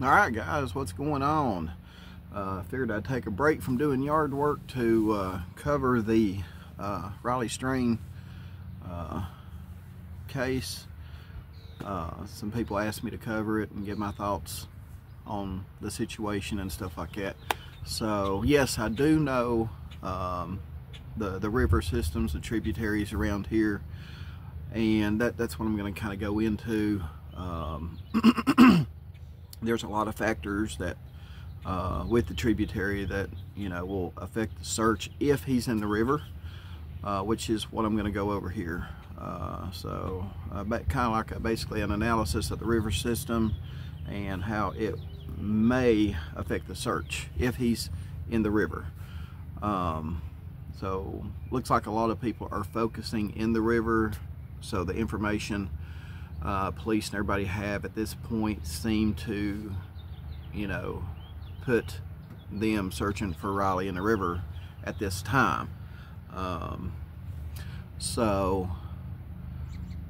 All right, guys, what's going on? Figured I'd take a break from doing yard work to cover the Raleigh strain case. Some people asked me to cover it and give my thoughts on the situation and stuff like that. So yes, I do know the river systems, the tributaries around here, and that's what I'm going to kind of go into. There's a lot of factors that with the tributary that will affect the search if he's in the river, which is what I'm going to go over here. So kind of like basically an analysis of the river system and how it may affect the search if he's in the river. So looks like a lot of people are focusing in the river, so the information police and everybody have at this point seem to put them searching for Raleigh in the river at this time.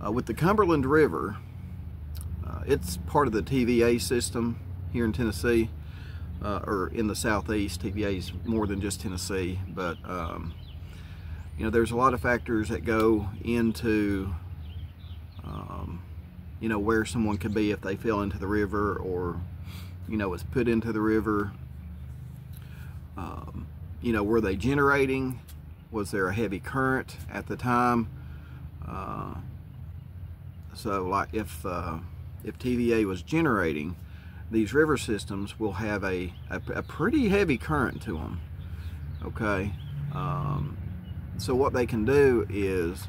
With the Cumberland River, it's part of the TVA system here in Tennessee, or in the southeast. TVA is more than just Tennessee, but there's a lot of factors that go into where someone could be if they fell into the river or was put into the river. Were they generating? Was there a heavy current at the time? So like if TVA was generating, these river systems will have a pretty heavy current to them. Okay, so what they can do is,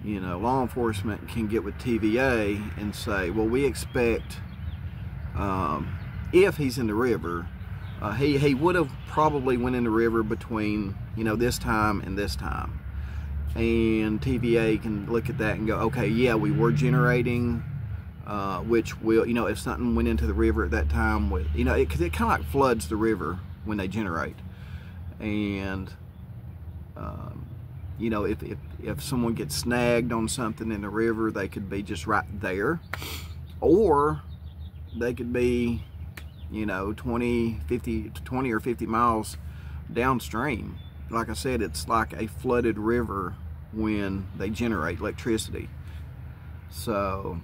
law enforcement can get with TVA and say, well, we expect if he's in the river, he would have probably went in the river between this time and this time, and TVA can look at that and go, okay, yeah, we were generating, which will, if something went into the river at that time, with because it kind of like floods the river when they generate, and if someone gets snagged on something in the river, they could be just right there, or they could be 20 or 50 miles downstream. Like I said, it's like a flooded river when they generate electricity. So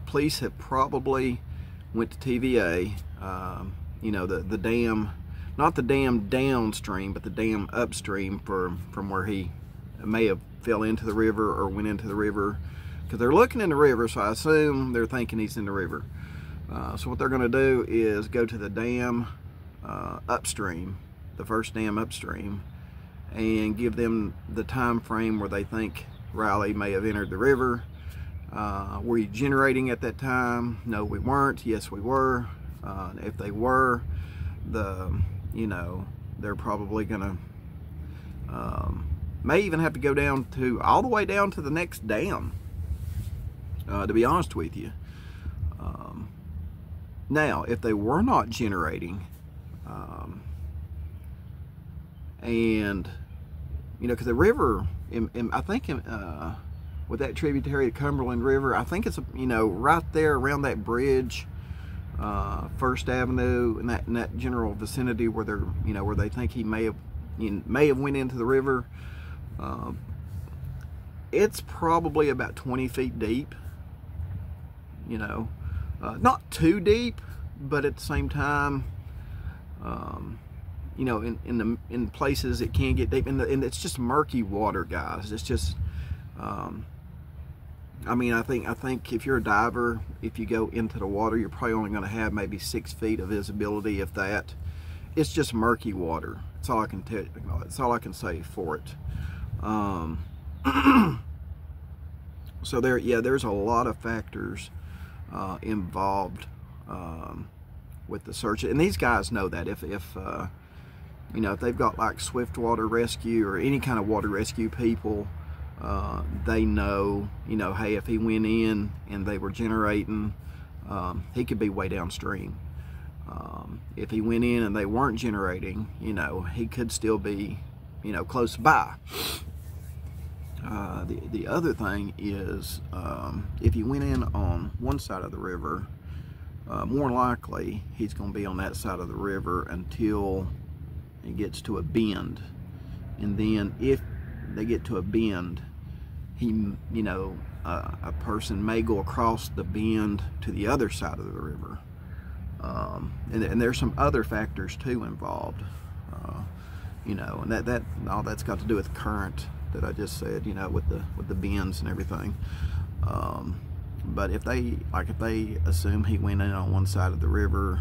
police have probably went to TVA, the dam, not the dam downstream, but the dam upstream from where he may have fell into the river or went into the river, because they're looking in the river, so I assume they're thinking he's in the river. So what they're going to do is go to the dam upstream, the first dam upstream, and give them the time frame where they think Raleigh may have entered the river. Were you generating at that time? No, we weren't. Yes, we were. If they were, they're probably gonna may even have to go down to all the way down to the next dam, to be honest with you. Now if they were not generating, and because the river I think with that tributary of Cumberland River, I think it's right there around that bridge, First Avenue, in that general vicinity where they're where they think he may have went into the river. It's probably about 20 feet deep. Not too deep, but at the same time, in places it can get deep, and it's just murky water, guys. It's just I think if you're a diver, if you go into the water, you're probably only going to have maybe 6 feet of visibility, if that. It's just murky water. That's all I can tell you. That's all I can say for it. So there's a lot of factors involved with the search, and these guys know that. If they've got like swift water rescue or any kind of water rescue people, they know, hey, if he went in and they were generating, he could be way downstream. If he went in and they weren't generating, he could still be, close by. The other thing is, if he went in on one side of the river, more likely he's going to be on that side of the river until it gets to a bend. And then if they get to a bend, a person may go across the bend to the other side of the river. And there's some other factors too involved, and that all that's got to do with current that I just said, with the bends and everything. But if they assume he went in on one side of the river,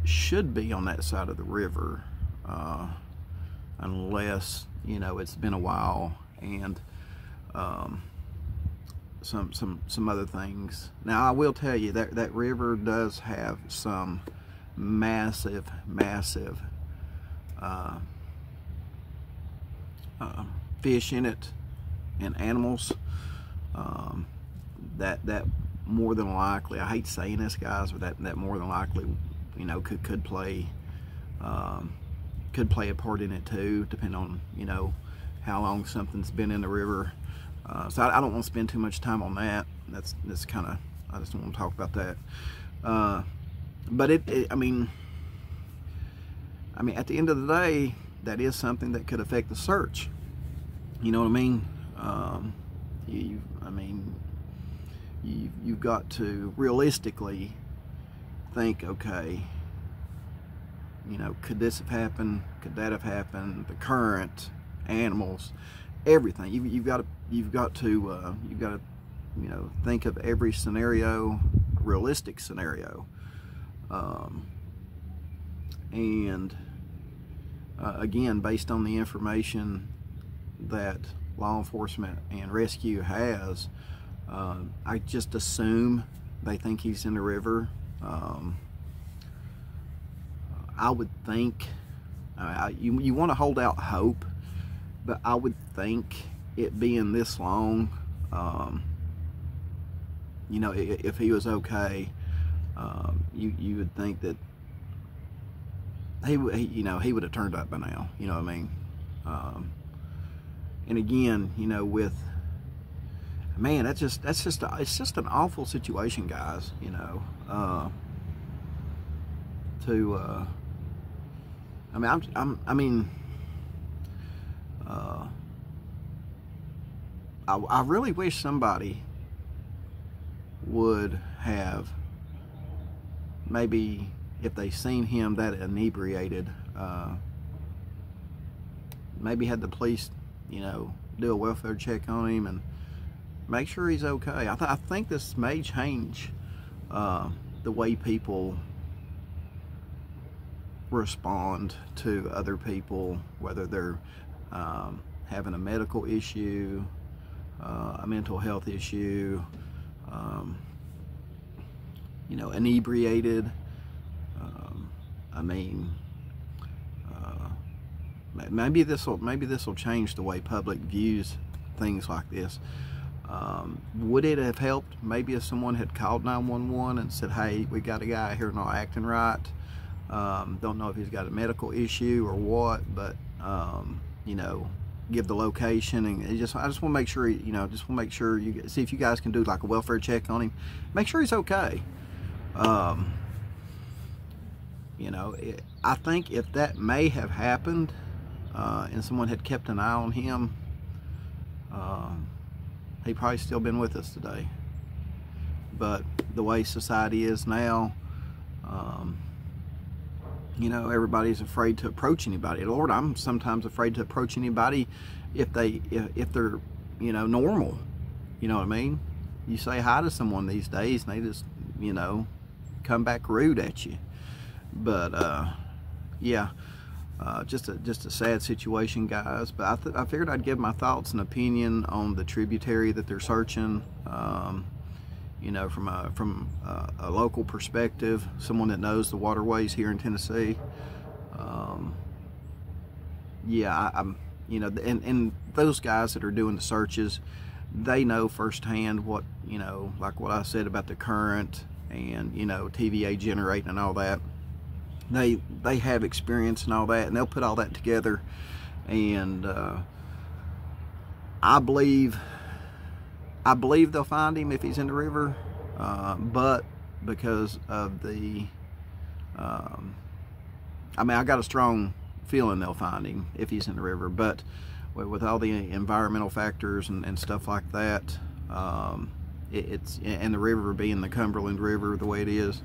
should be on that side of the river, unless it's been a while and some other things. Now I will tell you that river does have some massive fish in it and animals. That more than likely, I hate saying this, guys, but that more than likely, could play a part in it too, depending on how long something's been in the river. So I don't want to spend too much time on that. That's kind of, I just don't want to talk about that. But I mean, at the end of the day, that is something that could affect the search. You know what I mean? You've got to realistically think, okay, could this have happened? Could that have happened? The current, animals, everything. You've got to think of every scenario, realistic scenario, and again, based on the information that law enforcement and rescue has, I just assume they think he's in the river. I would think, you want to hold out hope, but I would think it being this long, if he was okay, you would think that he would have turned up by now. You know what I mean? And again, with, man, it's just an awful situation, guys. I really wish somebody would have, maybe if they seen him that inebriated, maybe had the police, do a welfare check on him and make sure he's okay. I think this may change the way people respond to other people, whether they're having a medical issue, a mental health issue, inebriated. Maybe this will change the way public views things like this. Would it have helped maybe if someone had called 911 and said, hey, we got a guy here not acting right, don't know if he's got a medical issue or what, but give the location, and I just want to make sure, you see if you guys can do like a welfare check on him, make sure he's okay. I think if that may have happened, and someone had kept an eye on him, he'd probably still been with us today. But the way society is now, everybody's afraid to approach anybody. Lord, I'm sometimes afraid to approach anybody if they're normal. You know what I mean? You say hi to someone these days and they just come back rude at you. But yeah, just a sad situation, guys. But I figured I'd give my thoughts and opinion on the tributary that they're searching. From a local perspective, someone that knows the waterways here in Tennessee. Yeah, and those guys that are doing the searches, they know firsthand what, like what I said about the current and, TVA generating and all that. They have experience and all that, and they'll put all that together and I believe they'll find him if he's in the river, but because of the, I mean, I got a strong feeling they'll find him if he's in the river, but with all the environmental factors and stuff like that, and the river being the Cumberland River the way it is,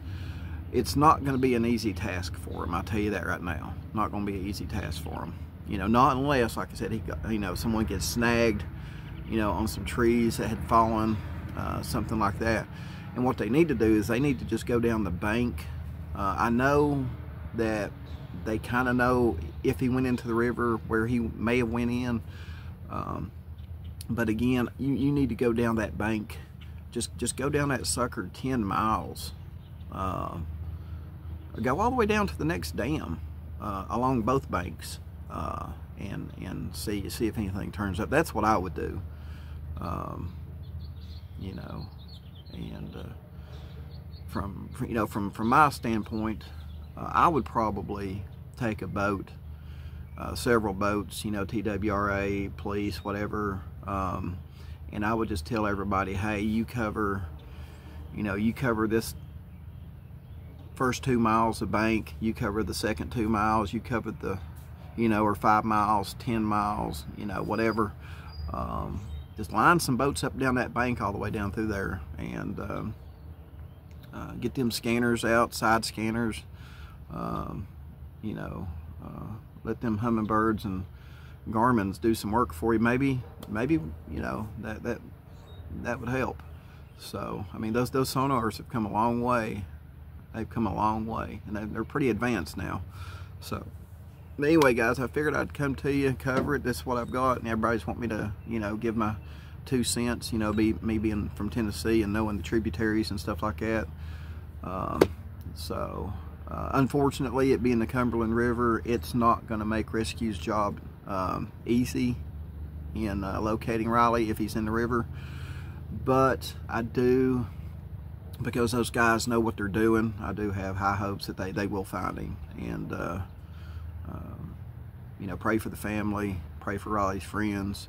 it's not going to be an easy task for him. I'll tell you that right now. Not going to be an easy task for him. You know, not unless, like I said, someone gets snagged, on some trees that had fallen, something like that. And what they need to do is they need to just go down the bank. I know that they kind of know if he went into the river where he may have went in, but again, you need to go down that bank. Just go down that sucker 10 miles. Go all the way down to the next dam along both banks, and see if anything turns up. That's what I would do. And from my standpoint, I would probably take a boat, several boats, TWRA, police, whatever, and I would just tell everybody, hey, you cover this first 2 miles of bank, you cover the second 2 miles, you cover the, or 5 miles, 10 miles, whatever. Just line some boats up down that bank all the way down through there, and get them scanners out, side scanners. Let them hummingbirds and Garmins do some work for you. Maybe that would help. So I mean, those sonars have come a long way. They've come a long way, and they're pretty advanced now. So anyway, guys, I figured I'd come to you, cover it. This is what I've got, and everybody's want me to, give my 2 cents, me being from Tennessee and knowing the tributaries and stuff like that. Unfortunately, it being the Cumberland River, it's not going to make rescue's job easy in locating Riley if he's in the river. But I do, because those guys know what they're doing, I do have high hopes that they will find him. And pray for the family, pray for Riley's friends.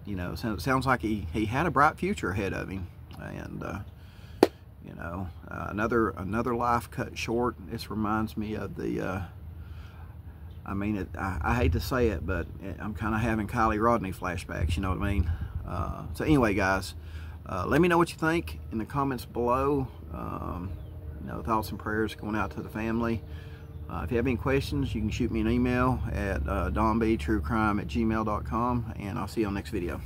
It sounds like he had a bright future ahead of him, and another life cut short. This reminds me of the I hate to say it, but I'm kind of having Kylie Rodney flashbacks, you know what I mean? So anyway, guys, let me know what you think in the comments below. Thoughts and prayers going out to the family. If you have any questions, you can shoot me an email at donbtruecrime@gmail.com, and I'll see you on the next video.